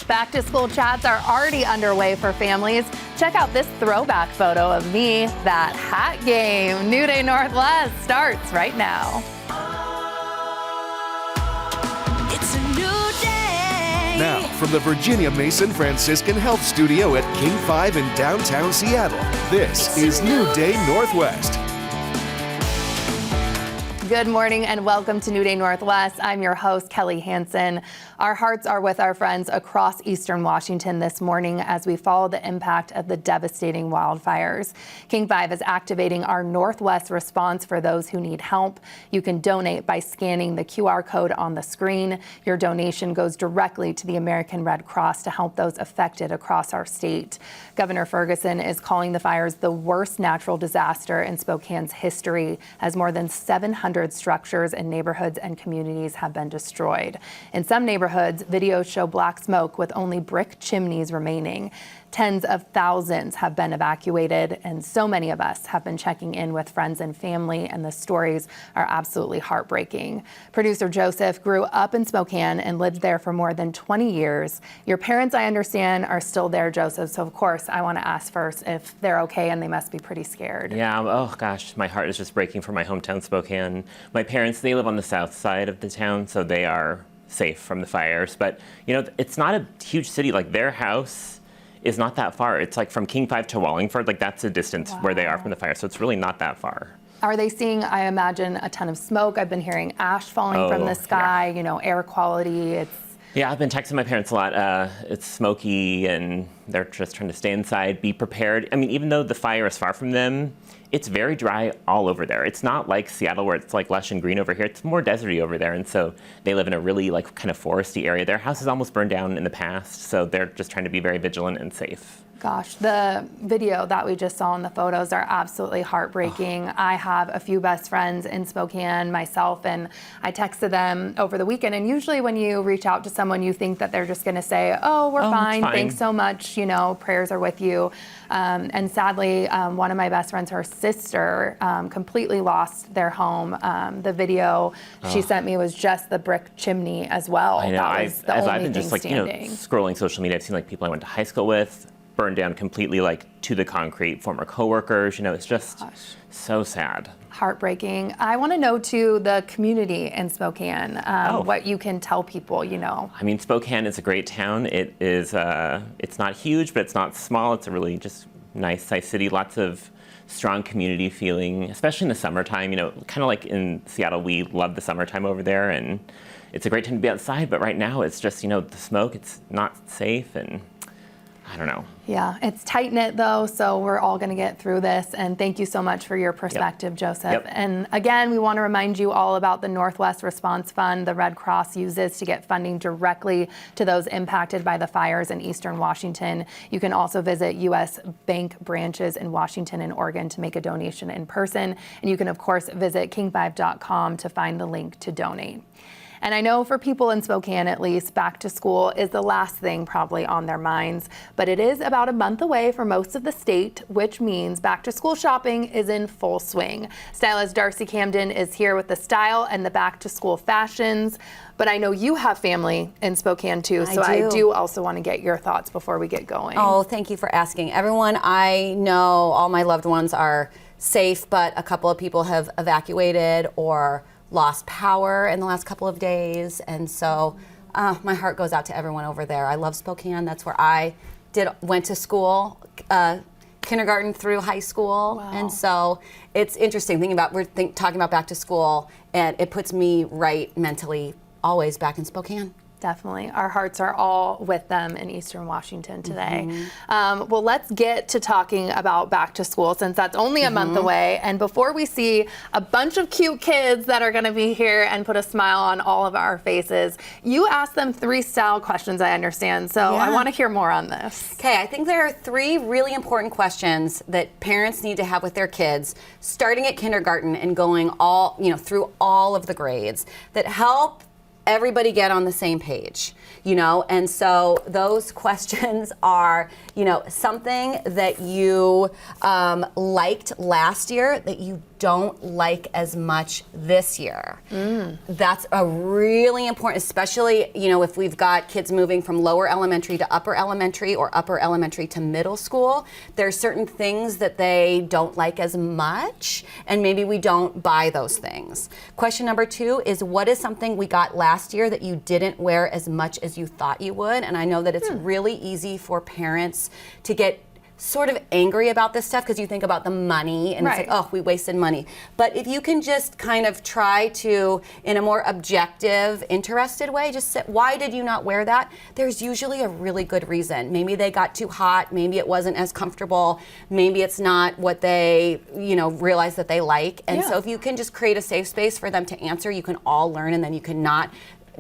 Back to school chats are already underway for families. Check out this throwback photo of me. That hat game. New Day Northwest starts right now. It's a new day. Now, from the Virginia Mason Franciscan Health Studio at King 5 in downtown Seattle, this is New Day Northwest. Good morning and welcome to New Day Northwest. I'm your host, Kelly Hansen. Our hearts are with our friends across eastern Washington this morning as we follow the impact of the devastating wildfires. King 5 is activating our Northwest response for those who need help. You can donate by scanning the QR code on the screen. Your donation goes directly to the American Red Cross to help those affected across our state. Governor Ferguson is calling the fires the worst natural disaster in Spokane's history, as more than 700 structures in neighborhoods and communities have been destroyed. In some neighborhoods, videos show black smoke with only brick chimneys remaining. Tens of thousands have been evacuated, and so many of us have been checking in with friends and family, and the stories are absolutely heartbreaking. Producer Joseph grew up in Spokane and lived there for more than 20 years. Your parents, I understand, are still there, Joseph, so of course I want to ask first if they're okay, and they must be pretty scared. Yeah, oh gosh, my heart is just breaking for my hometown, Spokane. My parents, they live on the south side of the town, so they are safe from the fires, but you know, it's not a huge city. Like, their house is not that far. It's like from King 5 to Wallingford, like that's the distance where they are from the fire, so it's really not that far. Are they seeing, I imagine, a ton of smoke? I've been hearing ash falling from the sky, you know, air quality. Yeah, I've been texting my parents a lot. It's smoky and they're just trying to stay inside, be prepared. I mean, even though the fire is far from them, it's very dry all over there. It's not like Seattle where it's like lush and green over here. It's more deserty over there. And so they live in a really like kind of foresty area. Their house is almost burned down in the past. So they're just trying to be very vigilant and safe. Gosh, the video that we just saw in the photos are absolutely heartbreaking. I have a few best friends in Spokane myself, and I texted them over the weekend. And usually when you reach out to someone, you think that they're just going to say, oh, we're fine. Thanks so much. You know, prayers are with you. And sadly, one of my best friends, her sister, completely lost their home. The video she sent me was just the brick chimney as well. I know. As I've been just like, you know, scrolling social media, I've seen like people I went to high school with burned down completely, like to the concrete, former coworkers. You know, it's just so sad. Heartbreaking. I want to know too, the community in Spokane, what you can tell people, you know. I mean, Spokane is a great town. It is, it's not huge, but it's not small. It's a really just nice city. Lots of strong community feeling, especially in the summertime. You know, kind of like in Seattle, we love the summertime over there, and it's a great time to be outside. But right now, it's just, you know, the smoke. It's not safe, and I don't know. Yeah, it's tight-knit though, so we're all going to get through this. And thank you so much for your perspective, Joseph. And again, we want to remind you all about the Northwest Response Fund the Red Cross uses to get funding directly to those impacted by the fires in eastern Washington. You can also visit U.S. Bank branches in Washington and Oregon to make a donation in person. And you can, of course, visit king5.com to find the link to donate. And I know for people in Spokane, at least, back to school is the last thing probably on their minds, but it is about a month away for most of the state, which means back to school shopping is in full swing. Stylist Darcy Camden is here with the style and the back to school fashions, but I know you have family in Spokane too, so I do also want to get your thoughts before we get going. Oh, thank you for asking. Everyone I know, all my loved ones are safe, but a couple of people have evacuated or lost power in the last couple of days, and so my heart goes out to everyone over there. I love Spokane. That's where I went to school, kindergarten through high school. Wow. And so it's interesting thinking about talking about back to school, and it puts me right mentally always back in Spokane. Definitely. Our hearts are all with them in Eastern Washington today. Well, let's get to talking about back to school since that's only a month away. And before we see a bunch of cute kids that are going to be here and put a smile on all of our faces, you asked them 3 style questions, I understand. So I want to hear more on this. Okay, I think there are 3 really important questions that parents need to have with their kids starting at kindergarten and going through all of the grades that help everybody get on the same page, you know? And so those questions are, you know, something that you liked last year that you don't like as much this year. That's a really important, especially, you know, if we've got kids moving from lower elementary to upper elementary or upper elementary to middle school, there's certain things that they don't like as much, and maybe we don't buy those things. Question number 2 is, what is something we got last year that you didn't wear as much as you thought you would? And I know that it's really easy for parents to get sort of angry about this stuff because you think about the money and it's like, oh, we wasted money. But if you can just kind of try to, in a more objective, interested way, just say, why did you not wear that? There's usually a really good reason. Maybe they got too hot, maybe it wasn't as comfortable, maybe it's not what they, you know, realize that they like. And so if you can just create a safe space for them to answer, you can all learn, and then you can not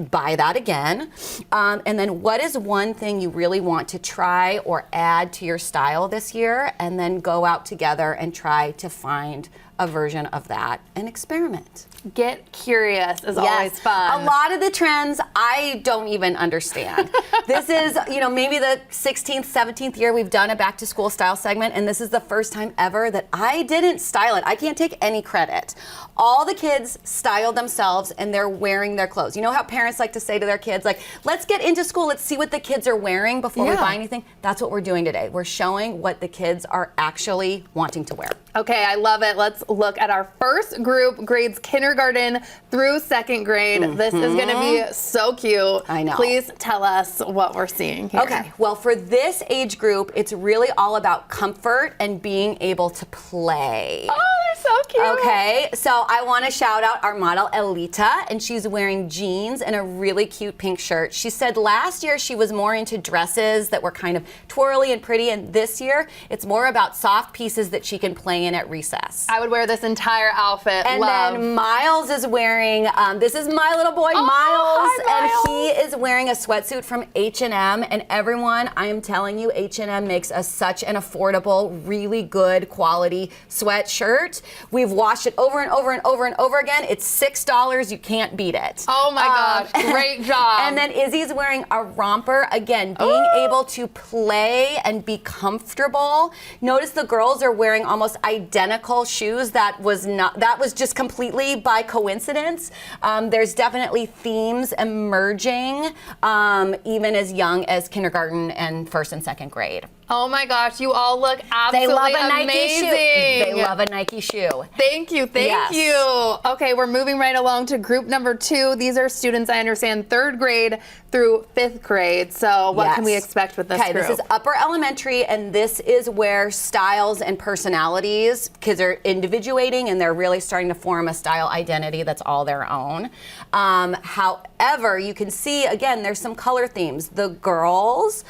buy that again. And then what is one thing you really want to try or add to your style this year? And then go out together and try to find a version of that and experiment. Get curious is always fun. A lot of the trends I don't even understand. This is, you know, maybe the 16th, 17th year we've done a back to school style segment, and this is the first time ever that I didn't style it. I can't take any credit. All the kids styled themselves and they're wearing their clothes. You know how parents like to say to their kids, like, let's get into school, let's see what the kids are wearing before we buy anything? That's what we're doing today. We're showing what the kids are actually wanting to wear. Okay, I love it. Let's look at our first group, grades kindergarten through 2nd grade. This is going to be so cute. I know. Please tell us what we're seeing here. Okay, well, for this age group, it's really all about comfort and being able to play. Oh, they're so cute. Okay, so I want to shout out our model Elita, and she's wearing jeans and a really cute pink shirt. She said last year she was more into dresses that were kind of twirly and pretty, and this year it's more about soft pieces that she can play in at recess. I would wear this entire outfit. And then Miles is wearing, this is my little boy, Miles, hi, Miles. and he is wearing a sweatsuit from H&M, and everyone, I am telling you, H&M makes such an affordable, really good quality sweatshirt. We've washed it over and over and over and over again. It's $6. You can't beat it. Oh my gosh, great job. And then Izzy's wearing a romper. Again, being able to play and be comfortable. Notice the girls are wearing almost identical shoes. That was just completely by coincidence. There's definitely themes emerging, even as young as kindergarten and 1st and 2nd grade. Oh my gosh, you all look absolutely They love a amazing. Nike shoe. They love a Nike shoe. Thank you, thank you. Okay, we're moving right along to group number 2. These are students, I understand, 3rd grade through 5th grade. So what can we expect with this group? Okay, this is upper elementary, and this is where styles and personalities, kids are individuating and they're really starting to form a style identity that's all their own. However, you can see, again, there's some color themes. The girls,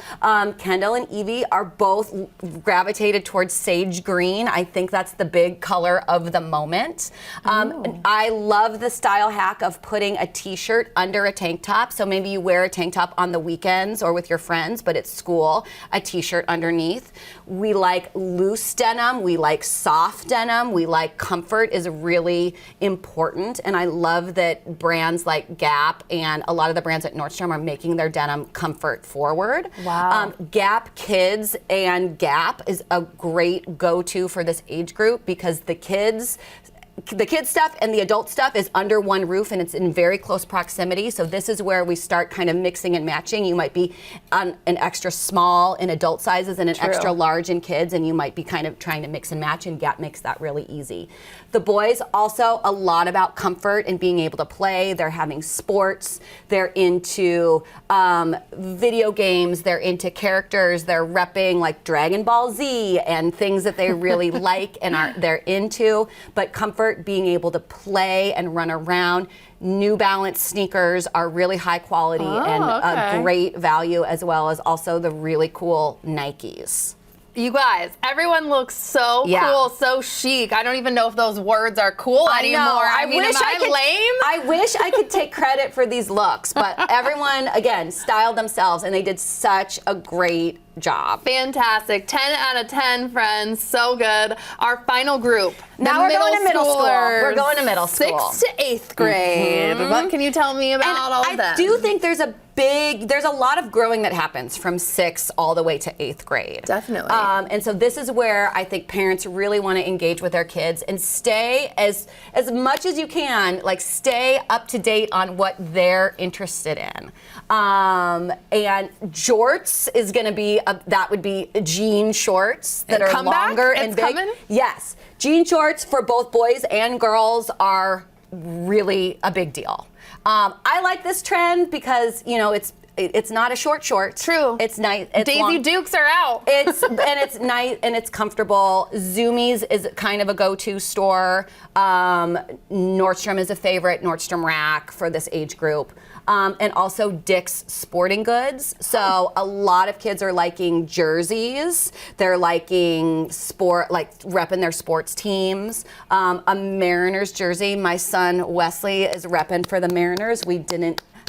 Kendall and Evie, are both gravitated towards sage green. I think that's the big color of the moment. I love the style hack of putting a t-shirt under a tank top. So maybe you wear a tank top on the weekends or with your friends, but it's school, a t-shirt underneath. We like loose denim. We like soft denim. We like comfort is really important. And I love that brands like Gap and a lot of the brands at Nordstrom are making their denim comfort forward. Wow. Gap Kids and Gap is a great go-to for this age group because the kids stuff and the adult stuff is under one roof and it's in very close proximity. So this is where we start kind of mixing and matching. You might be on an extra small in adult sizes and an extra large in kids, and you might be kind of trying to mix and match, and Gap makes that really easy. The boys also a lot about comfort and being able to play. They're having sports. They're into video games. They're into characters. They're repping like Dragon Ball Z and things that they really like and they're into. But comfort, being able to play and run around. New Balance sneakers are really high quality and a great value, as well as also the really cool Nikes. You guys, everyone looks so cool, so chic. I don't even know if those words are cool anymore. I mean, am I lame? I wish I could take credit for these looks, but everyone, again, styled themselves, and they did such a great job. Fantastic. 10 out of 10, friends. So good. Our final group. Now we're going to middle school. We're going to middle school. 6th to 8th grade. What can you tell me about all of them? I do think there's a there's a lot of growing that happens from 6th all the way to 8th grade. Definitely. And so this is where I think parents really want to engage with their kids and stay as much as you can, like stay up to date on what they're interested in. And jorts is going to be, that would be jean shorts that are longer and big. Coming? Yes. Jean shorts for both boys and girls are really a big deal. I like this trend because, you know, it's not a short short. True. It's nice. It's Daisy long. Dukes are out. It's nice and it's comfortable. Zoomies is kind of a go-to store. Nordstrom is a favorite. Nordstrom Rack for this age group. And also Dick's Sporting Goods. So a lot of kids are liking jerseys. They're liking repping their sports teams. A Mariners jersey. My son Wesley is repping for the Mariners.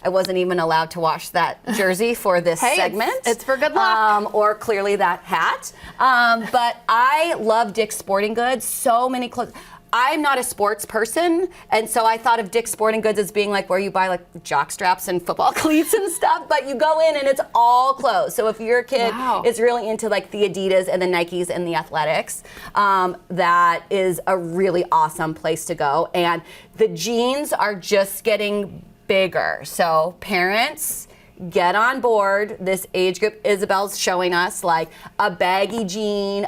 I wasn't even allowed to wash that jersey for this segment. It's for good luck. Or clearly that hat. But I love Dick's Sporting Goods. So many clothes. I'm not a sports person, and so I thought of Dick's Sporting Goods as being like where you buy like jock straps and football cleats and stuff, but you go in and it's all clothes. So if your kid is really into like the Adidas and the Nikes and the athletics, that is a really awesome place to go. And the jeans are just getting bigger. So parents, get on board this age group. Isabel's showing us like a baggy jean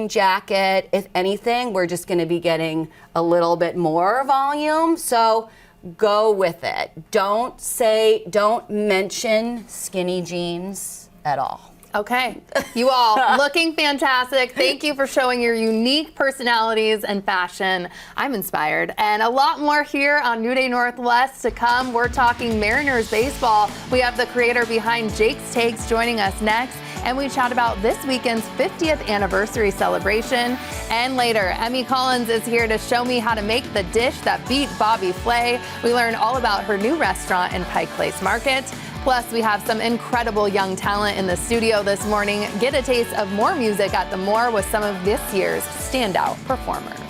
jacket. If anything, we're just going to be getting a little bit more volume. So go with it. Don't mention skinny jeans at all. Okay, you all looking fantastic. Thank you for showing your unique personalities and fashion. I'm inspired. And a lot more here on New Day Northwest to come. We're talking Mariners baseball. We have the creator behind Jake's Takes joining us next. And we chat about this weekend's 50th anniversary celebration. And later, Emme Collins is here to show me how to make the dish that beat Bobby Flay. We learn all about her new restaurant in Pike Place Market. Plus, we have some incredible young talent in the studio this morning. Get a taste of more music at the Moore with some of this year's standout performers.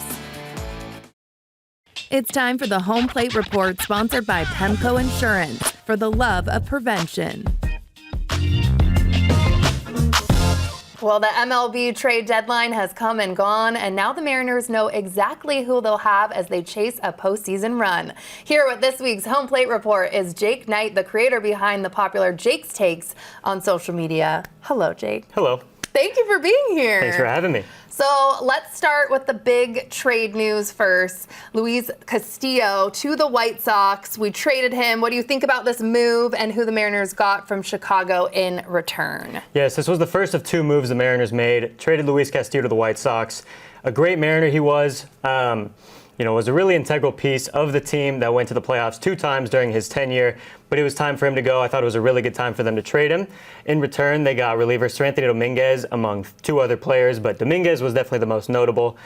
It's time for the Home Plate Report, sponsored by Pemco Insurance, for the love of prevention. Well, the MLB trade deadline has come and gone, and now the Mariners know exactly who they'll have as they chase a postseason run. Here with this week's Home Plate Report is Jake Knight, the creator behind the popular Jake's Takes on social media. Hello, Jake. Hello. Thank you for being here. Thanks for having me. So let's start with the big trade news first. Luis Castillo to the White Sox. We traded him. What do you think about this move and who the Mariners got from Chicago in return? Yes, this was the first of 2 moves the Mariners made. Traded Luis Castillo to the White Sox. A great Mariner he was. Was a really integral piece of the team that went to the playoffs 2 times during his tenure, but it was time for him to go. I thought it was a really good time for them to trade him. In return, they got reliever Seranthony Dominguez among 2 other players, but Dominguez was definitely the most notable.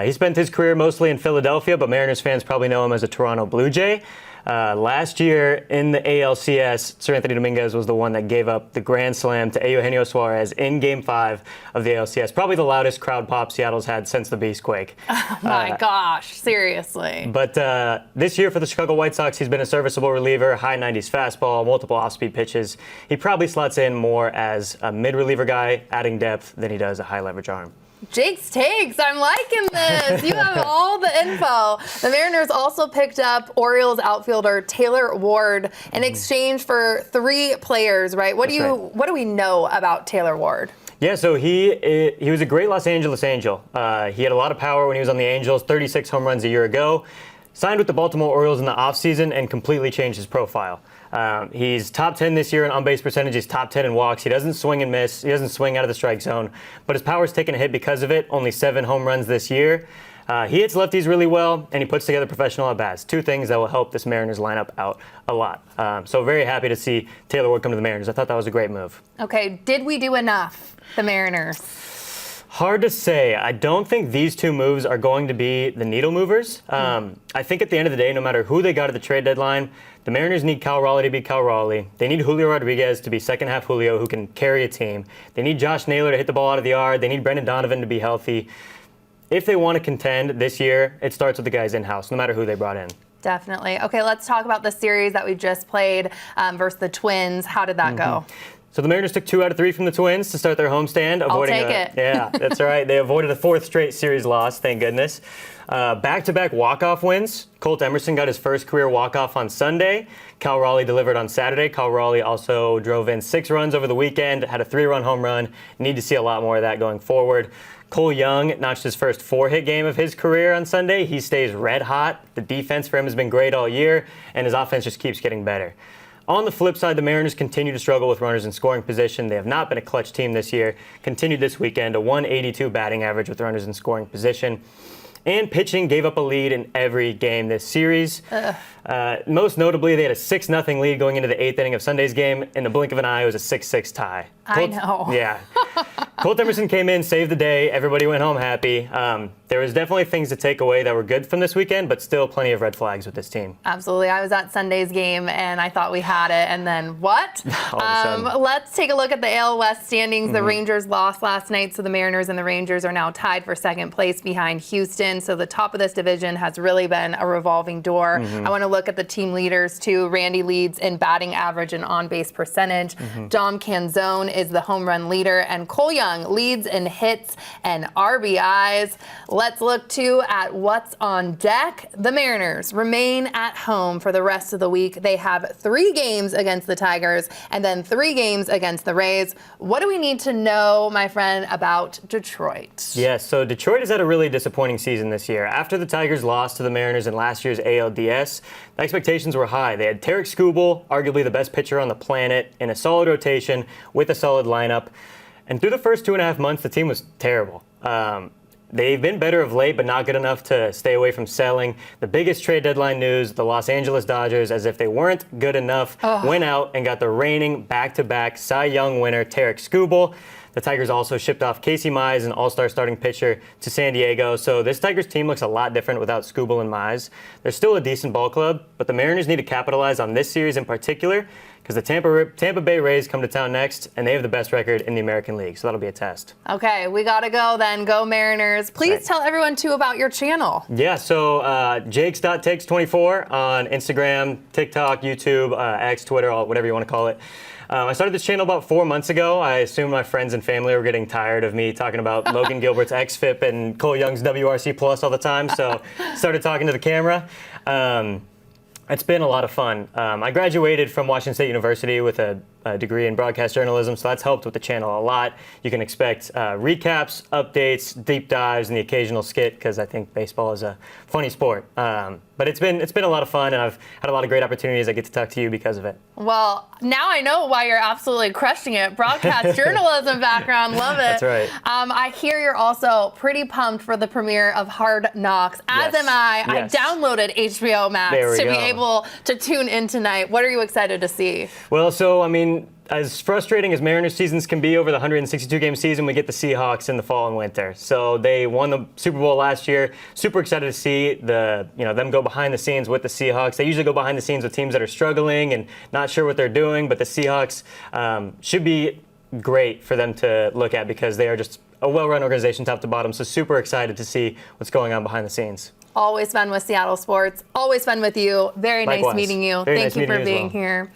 He spent his career mostly in Philadelphia, but Mariners fans probably know him as a Toronto Blue Jay. Last year in the ALCS, Seranthony Dominguez was the one that gave up the grand slam to Eugenio Suarez in Game 5 of the ALCS. Probably the loudest crowd pop Seattle's had since the Beastquake. Oh my gosh, seriously. But this year for the Chicago White Sox, he's been a serviceable reliever, high 90s fastball, multiple off-speed pitches. He probably slots in more as a mid-reliever guy, adding depth, than he does a high-leverage arm. Jake's Takes, I'm liking this. You have all the info. The Mariners also picked up Orioles outfielder Taylor Ward in exchange for 3 players, right? What do we know about Taylor Ward? Yeah, so he was a great Los Angeles Angel. He had a lot of power when he was on the Angels, 36 home runs a year ago. Signed with the Baltimore Orioles in the offseason and completely changed his profile. He's top 10 this year in on-base percentage. He's top 10 in walks. He doesn't swing and miss. He doesn't swing out of the strike zone. But his power's taken a hit because of it. Only 7 home runs this year. He hits lefties really well, and he puts together professional at-bats. 2 things that will help this Mariners lineup out a lot. So very happy to see Taylor Ward come to the Mariners. I thought that was a great move. Okay, did we do enough, the Mariners? Hard to say. I don't think these 2 moves are going to be the needle movers. I think at the end of the day, no matter who they got at the trade deadline, the Mariners need Cal Raleigh to be Cal Raleigh. They need Julio Rodriguez to be second-half Julio who can carry a team. They need Josh Naylor to hit the ball out of the yard. They need Brendan Donovan to be healthy. If they want to contend this year, it starts with the guys in-house, no matter who they brought in. Definitely. Okay, let's talk about the series that we just played versus the Twins. How did that go? So the Mariners took 2 out of 3 from the Twins to start their homestand. I'll take it. Yeah, that's all right. They avoided a 4th straight series loss, thank goodness. Back-to-back walk-off wins. Colt Emerson got his first career walk-off on Sunday. Cal Raleigh delivered on Saturday. Cal Raleigh also drove in 6 runs over the weekend, had a 3-run home run. Need to see a lot more of that going forward. Cole Young notched his first 4-hit game of his career on Sunday. He stays red hot. The defense for him has been great all year, and his offense just keeps getting better. On the flip side, the Mariners continue to struggle with runners in scoring position. They have not been a clutch team this year. Continued this weekend, a 182 batting average with runners in scoring position. And pitching gave up a lead in every game this series. Most notably, they had a 6-0 lead going into the 8th inning of Sunday's game. In the blink of an eye, it was a 6-6 tie. I know. Yeah. Colt Emerson came in, saved the day. Everybody went home happy. There was definitely things to take away that were good from this weekend, but still plenty of red flags with this team. Absolutely. I was at Sunday's game, and I thought we had it, and then what? All of a sudden. Let's take a look at the AL West standings. The Rangers lost last night, so the Mariners and the Rangers are now tied for second place behind Houston. So the top of this division has really been a revolving door. I want to look at the team leaders, too. Randy leads in batting average and on-base percentage. Dom Canzone is the home run leader, and Cole Young leads in hits and RBIs. Let's look, too, at what's on deck. The Mariners remain at home for the rest of the week. They have 3 games against the Tigers and then 3 games against the Rays. What do we need to know, my friend, about Detroit? Yes, so Detroit has had a really disappointing season this year. After the Tigers lost to the Mariners in last year's ALDS, the expectations were high. They had Tarek Skubal, arguably the best pitcher on the planet, in a solid rotation with a solid lineup. And through the first 2.5 months, the team was terrible. They've been better of late, but not good enough to stay away from selling. The biggest trade deadline news, the Los Angeles Dodgers, as if they weren't good enough, went out and got the reigning back-to-back Cy Young winner, Tarek Skubal. The Tigers also shipped off Casey Mize, an all-star starting pitcher, to San Diego. So this Tigers team looks a lot different without Skubal and Mize. They're still a decent ball club, but the Mariners need to capitalize on this series in particular because the Tampa Bay Rays come to town next, and they have the best record in the American League. So that'll be a test. Okay, we got to go then. Go Mariners. Please tell everyone, too, about your channel. Yeah, so jakes.takes24 on Instagram, TikTok, YouTube, X, Twitter, whatever you want to call it. I started this channel about 4 months ago. I assume my friends and family were getting tired of me talking about Logan Gilbert's XFIP and Cole Young's WRC Plus all the time, so started talking to the camera. It's been a lot of fun. I graduated from Washington State University with a degree in broadcast journalism, so that's helped with the channel a lot. You can expect recaps, updates, deep dives, and the occasional skit, because I think baseball is a funny sport. But it's been a lot of fun, and I've had a lot of great opportunities. I get to talk to you because of it. Well, now I know why you're absolutely crushing it. Broadcast journalism background, love it. That's right. I hear you're also pretty pumped for the premiere of Hard Knocks, as am I. Yes. I downloaded HBO Max to be go. able to tune in tonight. What are you excited to see? Well, so, I mean, as frustrating as Mariners seasons can be over the 162-game season, we get the Seahawks in the fall and winter. So they won the Super Bowl last year. Super excited to see them go behind the scenes with the Seahawks. They usually go behind the scenes with teams that are struggling and not sure what they're doing, but the Seahawks should be great for them to look at because they are just a well-run organization top to bottom. So super excited to see what's going on behind the scenes. Always fun with Seattle sports. Always fun with you. Very Likewise. nice meeting you. Very Thank nice you meeting for you as being well. here.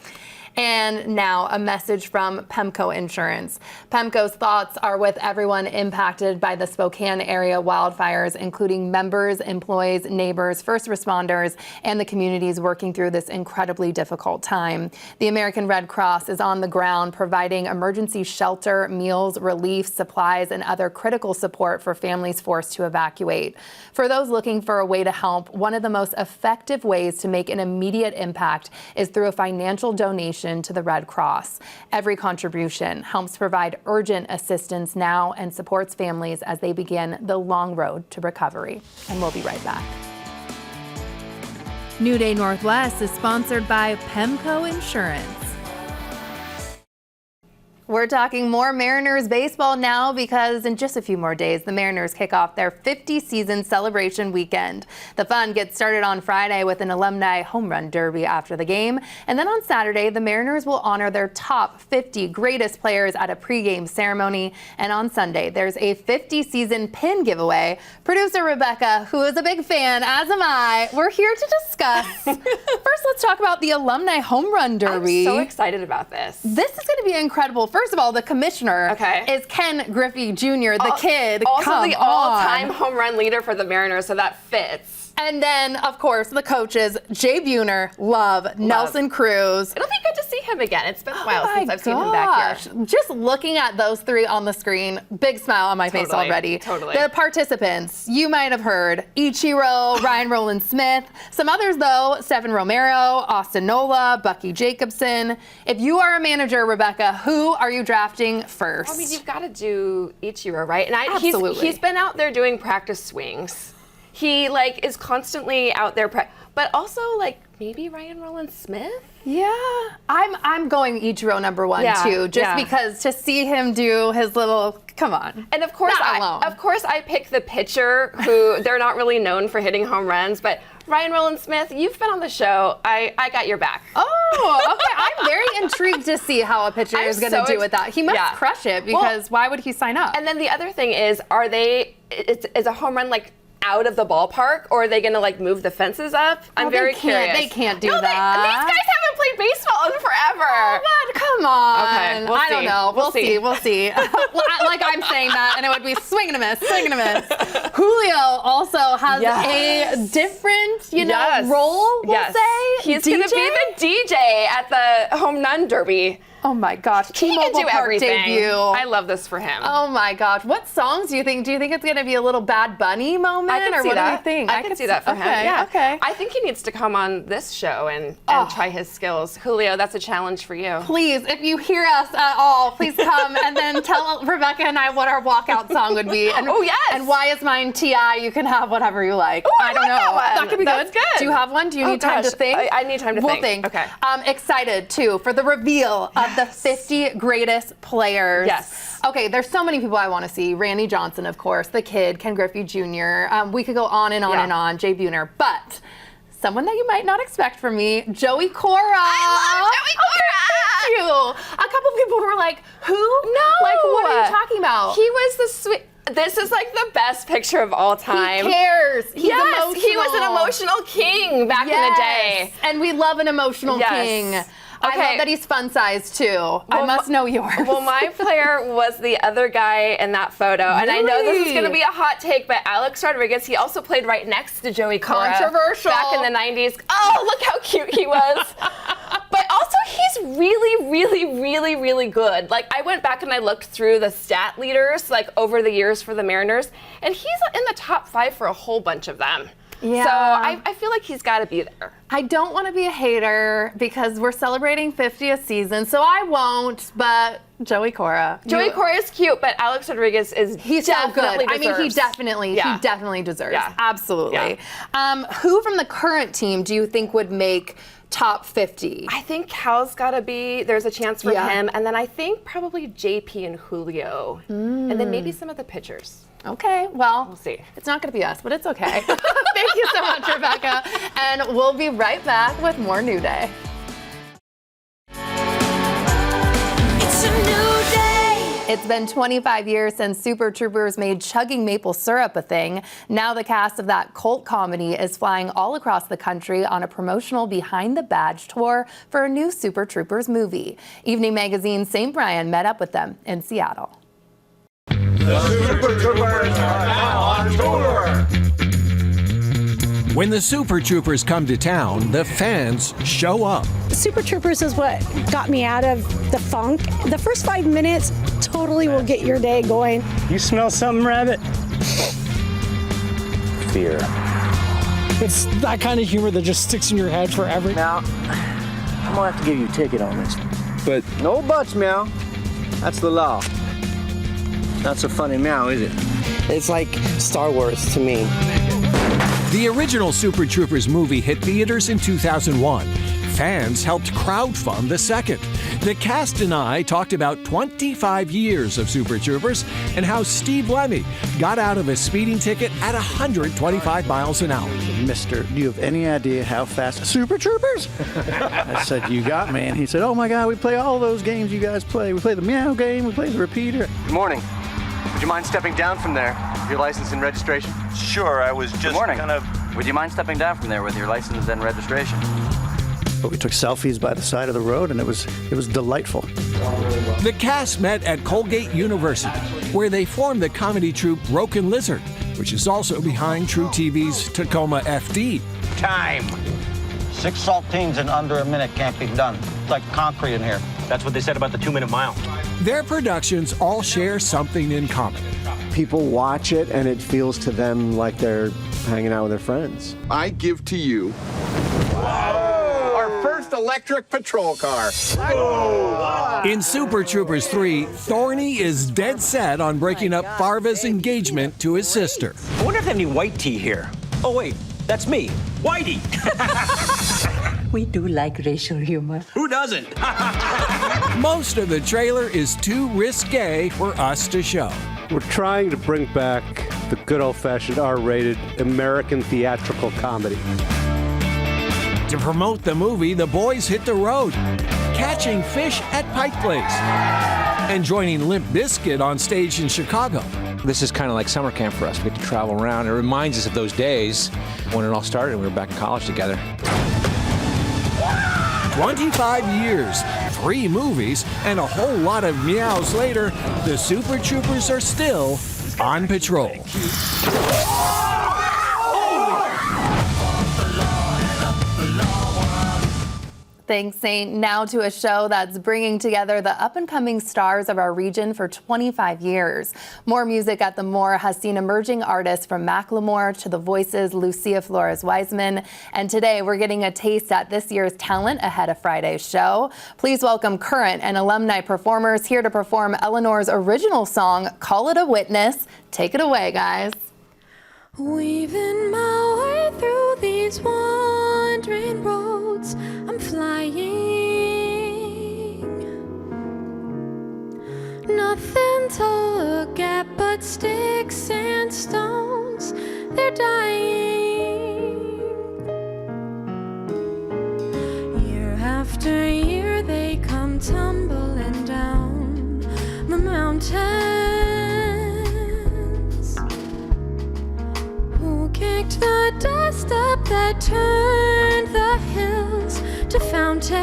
And now a message from PEMCO Insurance. PEMCO's thoughts are with everyone impacted by the Spokane area wildfires, including members, employees, neighbors, first responders, and the communities working through this incredibly difficult time. The American Red Cross is on the ground providing emergency shelter, meals, relief, supplies, and other critical support for families forced to evacuate. For those looking for a way to help, one of the most effective ways to make an immediate impact is through a financial donation to the Red Cross. Every contribution helps provide urgent assistance now and supports families as they begin the long road to recovery. And we'll be right back. New Day Northwest is sponsored by PEMCO Insurance. We're talking more Mariners baseball now because in just a few more days, the Mariners kick off their 50-season celebration weekend. The fun gets started on Friday with an alumni home run derby after the game. And then on Saturday, the Mariners will honor their top 50 greatest players at a pregame ceremony. And on Sunday, there's a 50-season pin giveaway. Producer Rebecca, who is a big fan, as am I, we're here to discuss. First, let's talk about the alumni home run derby. I'm so excited about this. This is going to be incredible. First of all, the commissioner is Ken Griffey Jr., the kid. Also Come the all-time on. home run leader for the Mariners, so that fits. And then, of course, the coaches, Jay Buhner, Love, Nelson Cruz. It'll be good to see him again. It's been a while since I've seen him back here. Just looking at those three on the screen, big smile on my face already. Totally. The participants, you might have heard Ichiro, Ryan Roland Smith. Some others, though, Stephen Romero, Austin Nola, Bucky Jacobson. If you are a manager, Rebecca, who are you drafting first? I mean, you've got to do Ichiro, right? And Absolutely. He's been out there doing practice swings. He is constantly out there, but also maybe Ryan Roland Smith. Yeah, I'm going Ichiro number one too, just because to see him do his little, come on. And of course, I pick the pitcher who they're not really known for hitting home runs, but Ryan Roland Smith, you've been on the show. I got your back. Oh, okay. I'm very intrigued to see how a pitcher is going to do with that. He must crush it because why would he sign up? And then the other thing is, is a home run out of the ballpark, or are they going to move the fences up? I'm very curious. They can't do that. that. These guys haven't played baseball in forever. Oh, but come on. Okay, I don't know. We'll see. We'll see. Like I'm saying that, and it would be swing and a miss, swing and a miss. Julio also has a different, role. We'll say he's going to be the DJ at the home run derby. Oh my gosh, He can do everything. Debut. I love this for him. Oh my gosh, what songs do you think? Do you think it's going to be a little Bad Bunny moment, I can or see what that. do you think? I can see that for him. Yeah. Okay. I think he needs to come on this show and try his skills. Julio, that's a challenge for you. Please, if you hear us at all, please come and then tell Rebecca and I what our walkout song would be. And, And why is mine T.I.? You can have whatever you like. Ooh, I don't know. That could be That's good. Do you have one? Do you need time to think? I need time to We'll think. think. Okay. I'm excited too for the reveal of the 50 greatest players. Yes. Okay, there's so many people I want to see. Randy Johnson, of course, the kid, Ken Griffey Jr. We could go on and on and on. Jay Buhner, but someone that you might not expect from me, Joey Cora. I love Joey Cora. Thank you. A couple people were like, who? No. What are you talking about? He was the sweet. This is the best picture of all time. He cares. He's emotional. He was an emotional king back in the day. And we love an emotional king. I love that he's fun-sized too. I must know yours. Well, my player was the other guy in that photo. And I know this is going to be a hot take, but Alex Rodriguez, he also played right next to Joey Cora. Controversial. Back in the 90s. Oh, look how cute he was. But also, he's really, really, really, really good. I went back and I looked through the stat leaders, over the years for the Mariners, and he's in the top 5 for a whole bunch of them. Yeah. So I feel like he's got to be there. I don't want to be a hater because we're celebrating 50th season, so I won't, but Joey Cora. Joey Cora is cute, but Alex Rodriguez he's so good. Deserves. I mean, he definitely deserves. Yeah. Absolutely. Yeah. Who from the current team do you think would make top 50? I think Cal's got to be, there's a chance for him, and then I think probably JP and Julio, and then maybe some of the pitchers. Okay, well, we'll see. It's not going to be us, but it's okay. Thank you so much, Rebecca. And we'll be right back with more New Day. It's a new day. It's been 25 years since Super Troopers made chugging maple syrup a thing. Now the cast of that cult comedy is flying all across the country on a promotional Behind the Badge tour for a new Super Troopers movie. Evening Magazine's St. Brian met up with them in Seattle. The Super Troopers are now on tour. When the Super Troopers come to town, the fans show up. Super Troopers is what got me out of the funk. The first 5 minutes totally will get your day going. You smell something, Rabbit? Fear. It's that kind of humor that just sticks in your head forever. Now, I'm gonna have to give you a ticket on this. But no buts, Meow. That's the law. Not so funny, Meow, is it? It's like Star Wars to me. The original Super Troopers movie hit theaters in 2001. Fans helped crowdfund the second. The cast and I talked about 25 years of Super Troopers and how Steve Lemmy got out of a speeding ticket at 125 miles an hour. Mister, do you have any idea how fast Super Troopers? I said, you got me. And he said, oh my God, we play all those games you guys play. We play the meow game, we play the repeater. Good morning. Would you mind stepping down from there? Your license and registration? Sure, I was just kind of... Would you mind stepping down from there with your license and registration? But we took selfies by the side of the road, and it was delightful. The cast met at Colgate University, where they formed the comedy troupe Broken Lizard, which is also behind True TV's Tacoma FD. Time. 6 saltines in under a minute can't be done. It's like concrete in here. That's what they said about the 2-minute mile. Their productions all share something in common. People watch it, and it feels to them like they're hanging out with their friends. I give to you our first electric patrol car. In Super Troopers 3, Thorny is dead set on breaking up Farva's engagement to his sister. I wonder if they have any white tea here. Oh, wait, that's me, Whitey. We do like racial humor. Who doesn't? Most of the trailer is too risque for us to show. We're trying to bring back the good old-fashioned R-rated American theatrical comedy. To promote the movie, the boys hit the road, catching fish at Pike Place and joining Limp Bizkit on stage in Chicago. This is kind of like summer camp for us. We get to travel around. It reminds us of those days when it all started and we were back in college together. 25 years, 3 movies, and a whole lot of meows later, the Super Troopers are still on patrol. Thanks, Saint. Now to a show that's bringing together the up-and-coming stars of our region for 25 years. More Music at the Moore has seen emerging artists from Macklemore to The Voice's Lucia Flores-Wiseman. And today we're getting a taste at this year's Talent Ahead of Friday's show. Please welcome current and alumni performers here to perform Eleanor's original song, Call It a Witness. Take it away, guys. Weaving my way through these wandering roads, I'm flying. Nothing to look at but sticks and stones, they're dying. Year after year they come tumbling down the mountain. Kicked the dust up that turned the hills to fountains.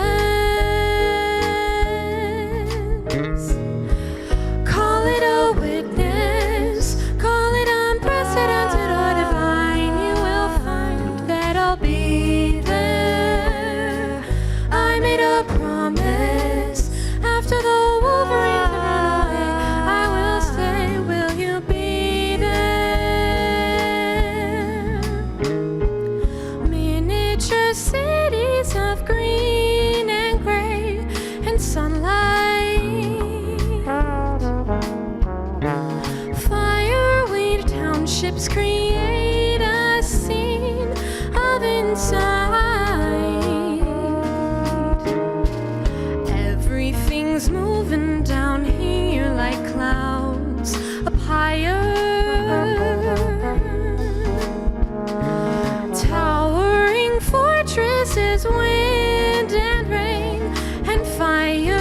Call it a witness, call it unprecedented or divine. You will find that I'll be there. I made a promise after the Wolverine ran away. I will stay, will you be there? Cities of green and gray and sunlight. Fireweed townships create a scene of insight. Everything's moving down here like clouds up higher. Fortresses, wind and rain and fire.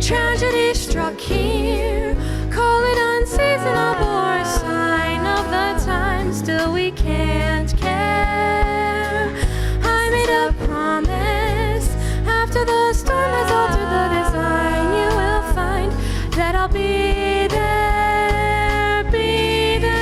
Tragedy struck here, call it unseasonable or a sign of the time. Still we can't care. I made a promise after the storm has altered the design. You will find that I'll be there, be there.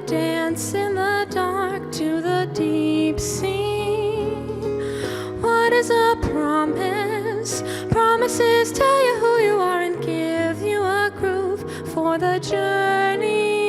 Dance in the dark to the deep sea. What is a promise? Promises tell you who you are and give you a groove for for the journey.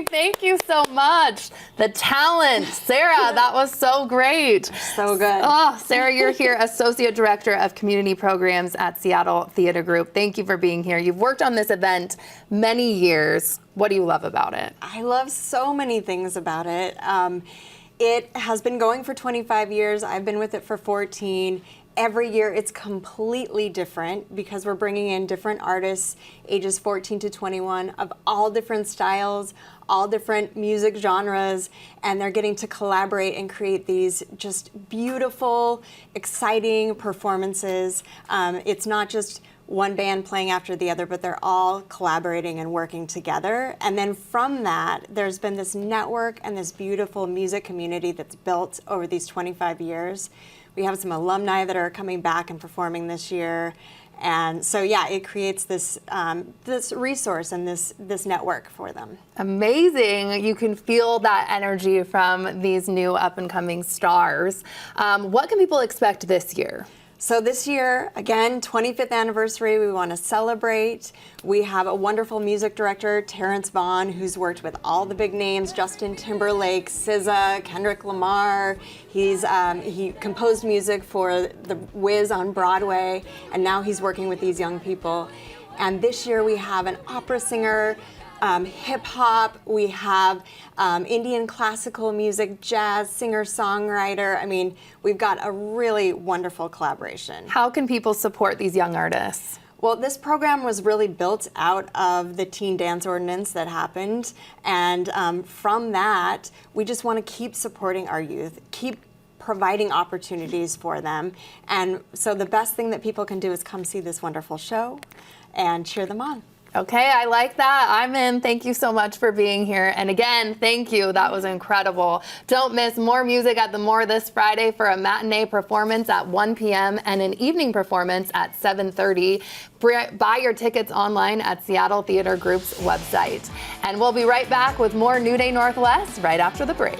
Thank you so much. The talent. Sarah, that was so great. So good. Oh, Sarah, you're here, Associate Director of Community Programs at Seattle Theater Group. Thank you for being here. You've worked on this event many years. What do you love about it? I love so many things about it. It has been going for 25 years. I've been with it for 14. Every year it's completely different because we're bringing in different artists, ages 14 to 21, of all different styles, all different music genres, and they're getting to collaborate and create these just beautiful, exciting performances. It's not just one band playing after the other, but they're all collaborating and working together. And then from that, there's been this network and this beautiful music community that's built over these 25 years. We have some alumni that are coming back and performing this year. And so, yeah, it creates this this resource and this network for them. Amazing. You can feel that energy from these new up-and-coming stars. What can people expect this year? So this year, again, 25th anniversary, we want to celebrate. We have a wonderful music director, Terrence Vaughn, who's worked with all the big names, Justin Timberlake, SZA, Kendrick Lamar. He composed music for The Wiz on Broadway, and now he's working with these young people. And this year we have an opera singer, hip hop, we have Indian classical music, jazz, singer-songwriter. I mean, we've got a really wonderful collaboration. How can people support these young artists? Well, this program was really built out of the teen dance ordinance that happened. And from that, we just want to keep supporting our youth, keep providing opportunities for them. And so the best thing that people can do is come see this wonderful show and cheer them on. Okay, I like that. I'm in. Thank you so much for being here. And again, thank you. That was incredible. Don't miss more music at the More this Friday for a matinee performance at 1 p.m. and an evening performance at 7:30. Buy your tickets online at Seattle Theater Group's website. And we'll be right back with more New Day Northwest right after the break.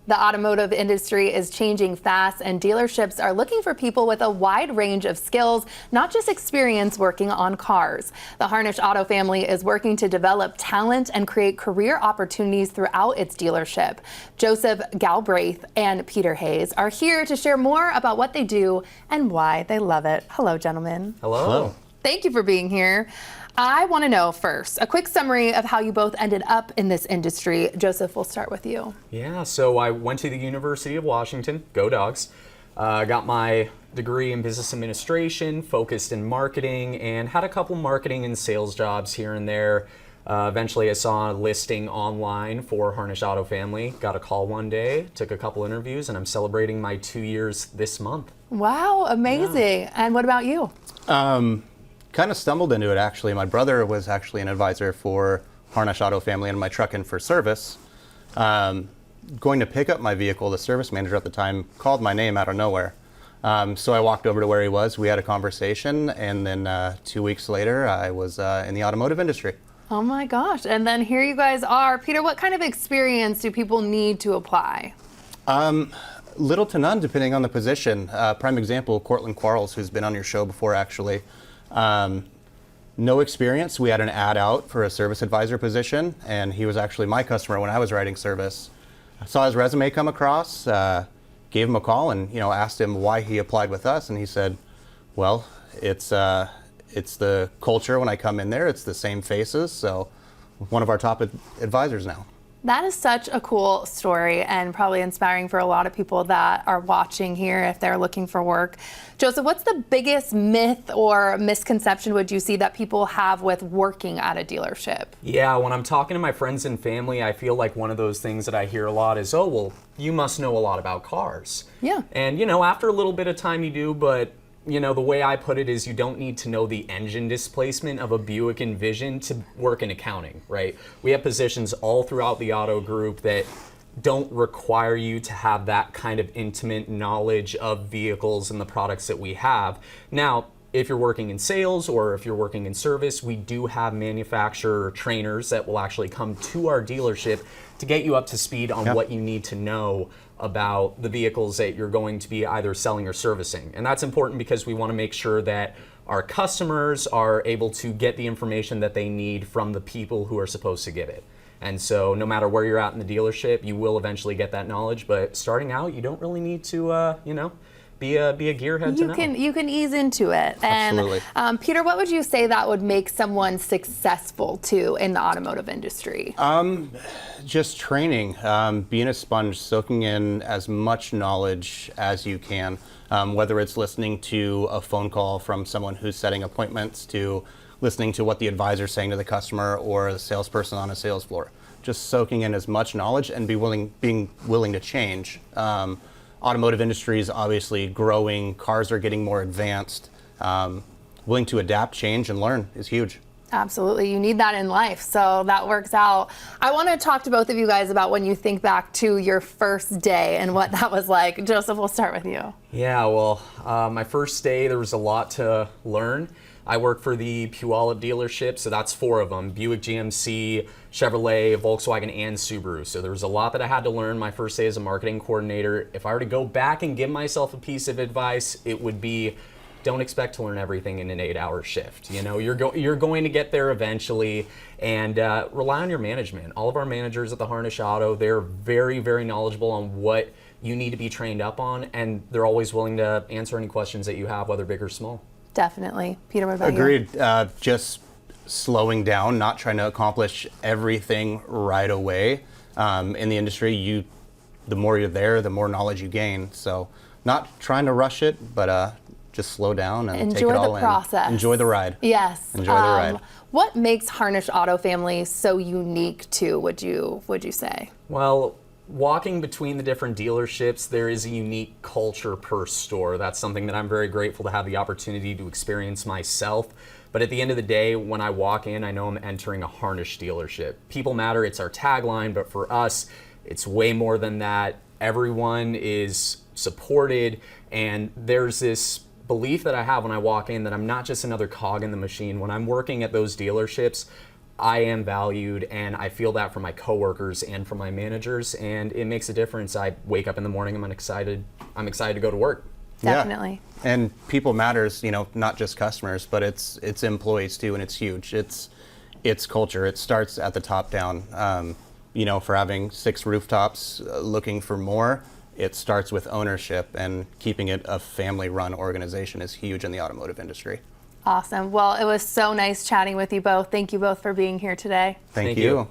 The automotive industry is changing fast, and dealerships are looking for people with a wide range of skills, not just experience working on cars. The Harnish Auto family is working to develop talent and create career opportunities throughout its dealership. Joseph Galbraith and Peter Hayes are here to share more about what they do and why they love it. Hello, gentlemen. Hello. Thank you for being here. I want to know first, a quick summary of how you both ended up in this industry. Joseph, we'll start with you. Yeah, so I went to the University of Washington, go Dogs. Got my degree in business administration, focused in marketing, and had a couple marketing and sales jobs here and there. Eventually I saw a listing online for Harnish Auto Family, got a call one day, took a couple interviews, and I'm celebrating my 2 years this month. Wow, amazing. Yeah. And what about you? Kind of stumbled into it, actually. My brother was actually an advisor for Harnish Auto Family and my truck in for service. Going to pick up my vehicle, the service manager at the time called my name out of nowhere. So I walked over to where he was, we had a conversation, and then 2 weeks later I was in the automotive industry. Oh my gosh, and then here you guys are. Peter, what kind of experience do people need to apply? Little to none, depending on the position. Prime example, Cortland Quarles, who's been on your show before, actually. No experience. We had an ad out for a service advisor position, and he was actually my customer when I was writing service. I saw his resume come across, gave him a call, and asked him why he applied with us, and he said, "Well, it's the culture when I come in there. It's the same faces, so one of our top advisors now." That is such a cool story and probably inspiring for a lot of people that are watching here if they're looking for work. Joseph, what's the biggest myth or misconception would you see that people have with working at a dealership? Yeah, when I'm talking to my friends and family, I feel like one of those things that I hear a lot is, oh, well, you must know a lot about cars. Yeah. And, after a little bit of time you do, but the way I put it is you don't need to know the engine displacement of a Buick Envision to work in accounting, right? We have positions all throughout the auto group that don't require you to have that kind of intimate knowledge of vehicles and the products that we have. Now, if you're working in sales or if you're working in service, we do have manufacturer trainers that will actually come to our dealership to get you up to speed on what you need to know about the vehicles that you're going to be either selling or servicing. And that's important because we want to make sure that our customers are able to get the information that they need from the people who are supposed to give it. And so no matter where you're at in the dealership, you will eventually get that knowledge. But starting out, you don't really need to, be a gearhead to know. You can ease into it. Absolutely. And Peter, what would you say that would make someone successful too in the automotive industry? Just training, being a sponge, soaking in as much knowledge as you can, whether it's listening to a phone call from someone who's setting appointments to listening to what the advisor's saying to the customer or the salesperson on a sales floor. Just soaking in as much knowledge and being willing to change. Automotive industry is obviously growing, cars are getting more advanced. Willing to adapt, change, and learn is huge. Absolutely, you need that in life, so that works out. I want to talk to both of you guys about when you think back to your first day and what that was like. Joseph, we'll start with you. Yeah, well, my first day, there was a lot to learn. I work for the Puyallup dealership, so that's 4 of them: Buick, GMC, Chevrolet, Volkswagen, and Subaru. So there was a lot that I had to learn my first day as a marketing coordinator. If I were to go back and give myself a piece of advice, it would be, don't expect to learn everything in an 8-hour shift. You're going to get there eventually, and rely on your management. All of our managers at the Harnish Auto, they're very, very knowledgeable on what you need to be trained up on, and they're always willing to answer any questions that you have, whether big or small. Definitely. Peter, what about you? Agreed. Just slowing down, not trying to accomplish everything right away. In the industry, the more you're there, the more knowledge you gain. So not trying to rush it, but just slow down and take it all in. Enjoy the process. Enjoy the ride. Yes. Enjoy the ride. What makes Harnish Auto Family so unique too, would you say? Well, walking between the different dealerships, there is a unique culture per store. That's something that I'm very grateful to have the opportunity to experience myself. But at the end of the day, when I walk in, I know I'm entering a Harnish dealership. People matter, it's our tagline, but for us, it's way more than that. Everyone is supported, and there's this belief that I have when I walk in that I'm not just another cog in the machine. When I'm working at those dealerships, I am valued, and I feel that from my coworkers and from my managers, and it makes a difference. I wake up in the morning, I'm excited to go to work. Definitely. Yeah. And people matters, not just customers, but it's employees too, and it's huge. It's culture. It starts at the top down. For having 6 rooftops, looking for more, it starts with ownership, and keeping it a family-run organization is huge in the automotive industry. Awesome. Well, it was so nice chatting with you both. Thank you both for being here today. Thank you.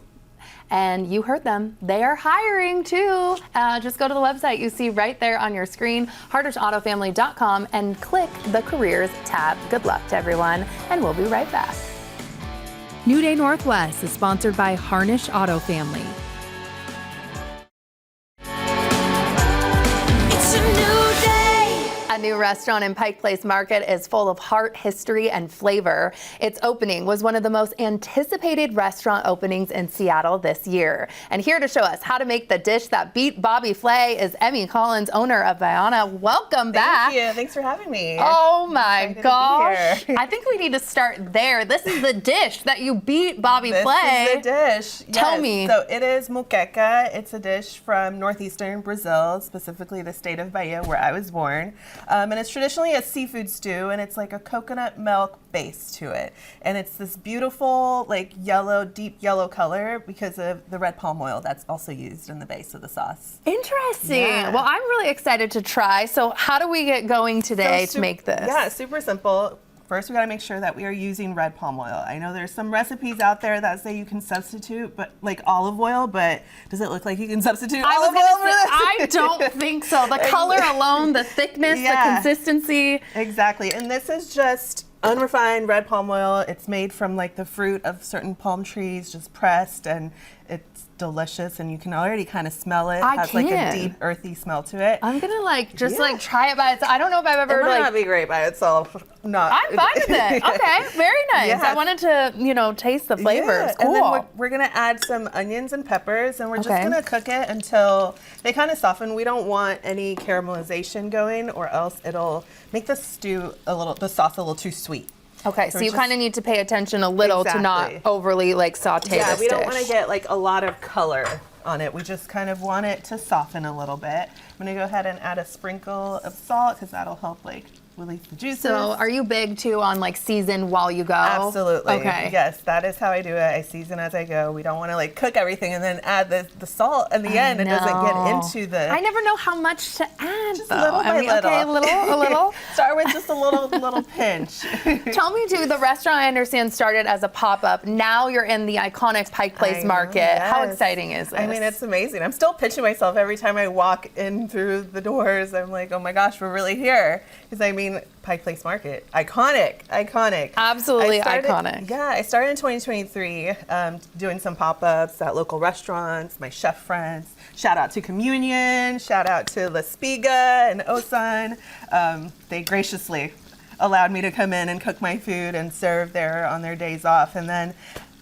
And you heard them. They are hiring too. Just go to the website you see right there on your screen, harnishautofamily.com, and click the careers tab. Good luck to everyone, and we'll be right back. New Day Northwest is sponsored by Harnish Auto Family. It's a new day. A new restaurant in Pike Place Market is full of heart, history, and flavor. Its opening was one of the most anticipated restaurant openings in Seattle this year. And here to show us how to make the dish that beat Bobby Flay is Emme Collins, owner of Viana. Welcome back. Thank you. Thanks for having me. Oh my gosh. I think we need to start there. This is the dish that you beat Bobby Flay. This is the dish. Tell Yes. me. So it is moqueca. It's a dish from northeastern Brazil, specifically the state of Bahia, where I was born. And it's traditionally a seafood stew, and it's like a coconut milk base to it. And it's this beautiful, like yellow, deep yellow color because of the red palm oil that's also used in the base of the sauce. Interesting. Yeah. Well, I'm really excited to try. So how do we get going today to make this? Yeah, super simple. First, we got to make sure that we are using red palm oil. I know there's some recipes out there that say you can substitute, but like olive oil, but does it look like you can substitute olive oil for this? I don't think so. The color alone, the thickness, the consistency. Exactly. And this is just unrefined red palm oil. It's made from like the fruit of certain palm trees, just pressed, and it's delicious, and you can already kind of smell it. It I has like a can. deep, earthy smell to it. I'm gonna try it by itself. I don't know if I've ever It might not be great by itself. Not. I'm fine with it. Okay, very nice. Yes. I wanted to, taste the flavors. Yeah. Cool. And then we're gonna add some onions and peppers, and we're just Okay. gonna cook it until they kind of soften. We don't want any caramelization going, or else it'll make the sauce a little too sweet. Okay, so you just- kind of need to pay attention a little to not Exactly. overly saute Yeah, this we don't dish. want to get a lot of color on it. We just kind of want it to soften a little bit. I'm gonna go ahead and add a sprinkle of salt because that'll help release the juices. So are you big too on season while you go? Absolutely. Okay. Yes, that is how I do it. I season as I go. We don't want to cook everything and then add the salt at the end. It doesn't get into the. I never know how much to add. Just though. little by little. Okay, a little. Start with just a little pinch. Tell me too. The restaurant I understand started as a pop-up. Now you're in the iconic Pike Place Market. How yes. exciting is this? I mean, it's amazing. I'm still pinching myself every time I walk in through the doors. I'm like, oh my gosh, we're really here. Because Pike Place Market, iconic. Absolutely iconic. iconic. Yeah, I started in 2023 doing some pop-ups at local restaurants, my chef friends. Shout out to Communion, shout out to La Spiga and Osan. They graciously allowed me to come in and cook my food and serve there on their days off. And then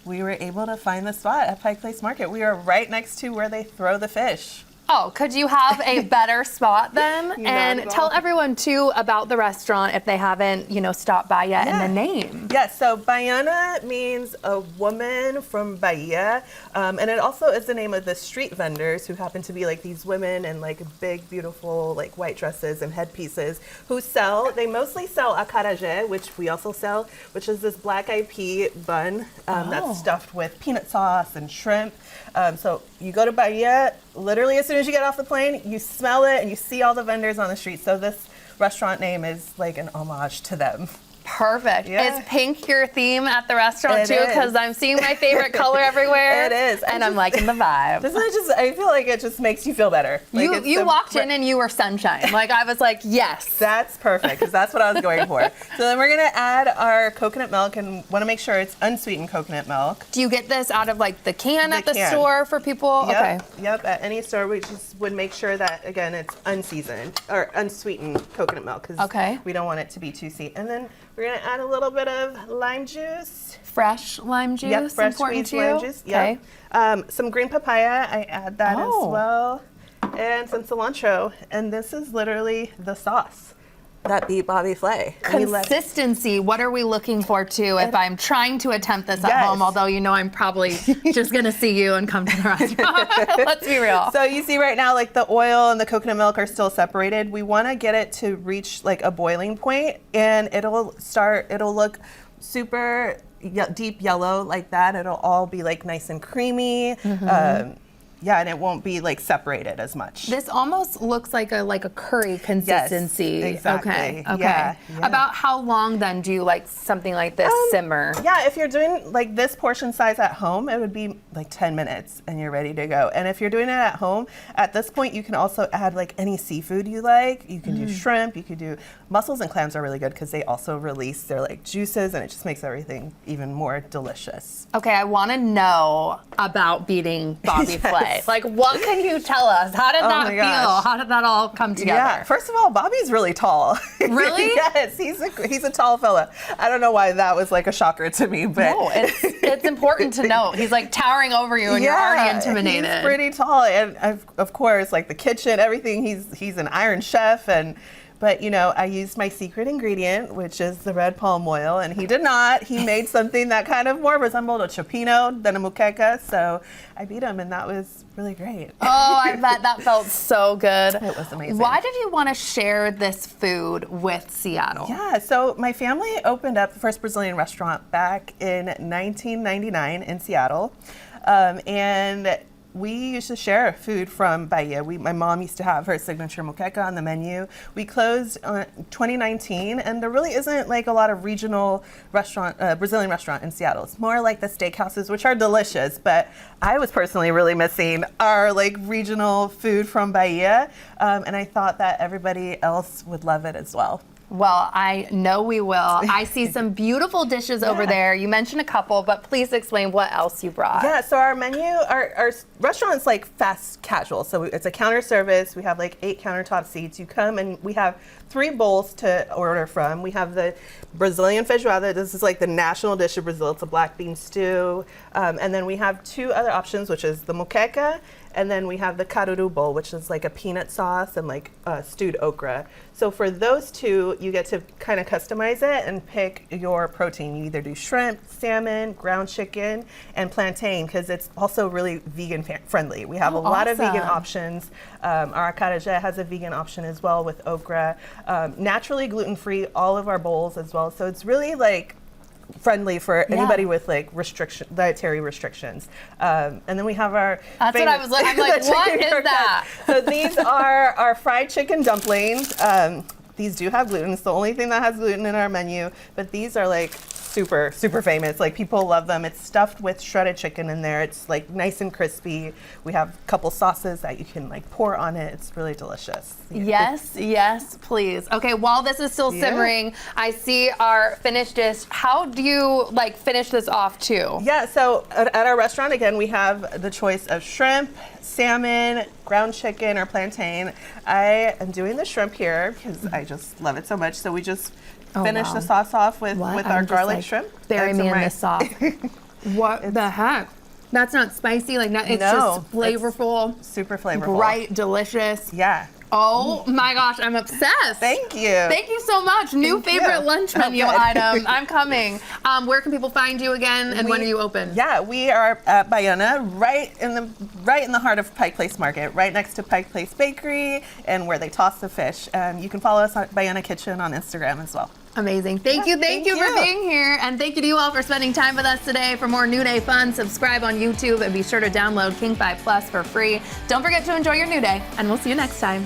we were able to find the spot at Pike Place Market. We are right next to where they throw the fish. Oh, could you have a better spot then? Not And at tell all. everyone too about the restaurant if they haven't, stopped by yet, and the name. Yes, so Baiana means a woman from Bahia, and it also is the name of the street vendors who happen to be these women in big, beautiful white dresses and headpieces who they mostly sell acarajé, which we also sell, which is this black-eyed pea bun that's stuffed with peanut sauce and shrimp. So you go to Bahia, literally as soon as you get off the plane, you smell it and you see all the vendors on the street. So this restaurant name is an homage to them. Perfect. Yeah. Is pink your theme at the restaurant It too? is. Because I'm seeing my favorite color everywhere. It is. And I'm liking the vibe. Doesn't it I feel like it just makes you feel better. You walked in and you were sunshine. I was like, yes. That's perfect, because that's what I was going for. So then we're going to add our coconut milk, and want to make sure it's unsweetened coconut milk. Do you get this out of the can at the can. store for people? Yep, Okay. Yep, at any store we just would make sure that, again, it's unseasoned or unsweetened coconut milk, because we don't want it to be too sweet. And then we're going to add a little bit of lime juice. Fresh lime juice? Yep, fresh important squeezed to you? lime juice. Okay. Yep. Some green papaya, I add that as well. And some cilantro. And this is literally the sauce that beat Bobby Flay. Consistency, what are we looking for too if I'm trying to attempt this at home, although I'm probably just gonna see you and come to the restaurant. Let's be real. So you see right now the oil and the coconut milk are still separated. We wanna get it to reach a boiling point, and it'll look super deep yellow like that. It'll all be nice and creamy. And it won't be separated as much. This almost looks like a curry consistency. Yes, exactly. Okay. Yeah. About how long then do you something like this simmer? Yeah, if you're doing this portion size at home, it would be 10 minutes and you're ready to go. And if you're doing it at home, at this point you can also add any seafood you like. You can do shrimp, you could do mussels, and clams are really good because they also release their juices, and it just makes everything even more delicious. Okay, I want to know about beating Bobby Flay. What can you tell us? How did that feel? How did that all come together? Yeah, first of all, Bobby's really tall. Really? Yes, he's a tall fella. I don't know why that was a shocker to me, but no, it's important to note. He's towering over you, and you're already intimidated. He's pretty tall, and of course, the kitchen, everything. He's an Iron Chef, But I used my secret ingredient, which is the red palm oil, and he did not. He made something that kind of more resembled a chipino than a moqueca, so I beat him, and that was really great. Oh, I bet that felt so good. It was amazing. Why did you want to share this food with Seattle? Yeah, so my family opened up the first Brazilian restaurant back in 1999 in Seattle, and we used to share food from Bahia. My mom used to have her signature moqueca on the menu. We closed in 2019, and there really isn't a lot of regional Brazilian restaurant in Seattle. It's more the steakhouses, which are delicious, but I was personally really missing our regional food from Bahia, and I thought that everybody else would love it as well. Well, I know we will. I see some beautiful dishes over there. You mentioned a couple, but please explain what else you brought. Yeah, so our menu, our restaurant's like fast casual. So it's a counter service. We have like 8 countertop seats. You come and we have 3 bowls to order from. We have the Brazilian feijoada. This is like the national dish of Brazil. It's a black bean stew. And then we have 2 other options, which is the moqueca, and then we have the caruru bowl, which is like a peanut sauce and like stewed okra. So for those 2, you get to kind of customize it and pick your protein. You either do shrimp, salmon, ground chicken, and plantain, because it's also really vegan friendly. We have a lot of vegan options. Our acarajé has a vegan option as well with okra. Naturally gluten-free, all of our bowls as well. So it's really like friendly for anybody with like dietary restrictions. And then we have our That's what I was like. I'm like, what is that? So these are our fried chicken dumplings. These do have gluten. It's the only thing that has gluten in our menu, but these are like super, super famous. Like people love them. It's stuffed with shredded chicken in there. It's like nice and crispy. We have a couple sauces that you can like pour on it. It's really delicious. Yes, yes, please. Okay, while this is still simmering, I see our finished dish. How do you like finish this off too? Yeah, so at our restaurant, again, we have the choice of shrimp, salmon, ground chicken, or plantain. I am doing the shrimp here because I just love it so much. So we just finish the sauce off with our garlic shrimp. Bury me in this sauce. What the heck? That's not spicy, like it's just flavorful. Super flavorful. Bright, delicious. Yeah. Oh my gosh, I'm obsessed. Thank you. Thank you so much. New favorite lunch menu item. I'm coming. Where can people find you again, and when are you open? Yeah, we are at Bayona, right in the heart of Pike Place Market, right next to Pike Place Bakery, and where they toss the fish. You can follow us at Bayona Kitchen on Instagram as well. Amazing. Thank you for being here. And thank you to you all for spending time with us today. For more New Day fun, subscribe on YouTube and be sure to download King 5 Plus for free. Don't forget to enjoy your new day, and we'll see you next time.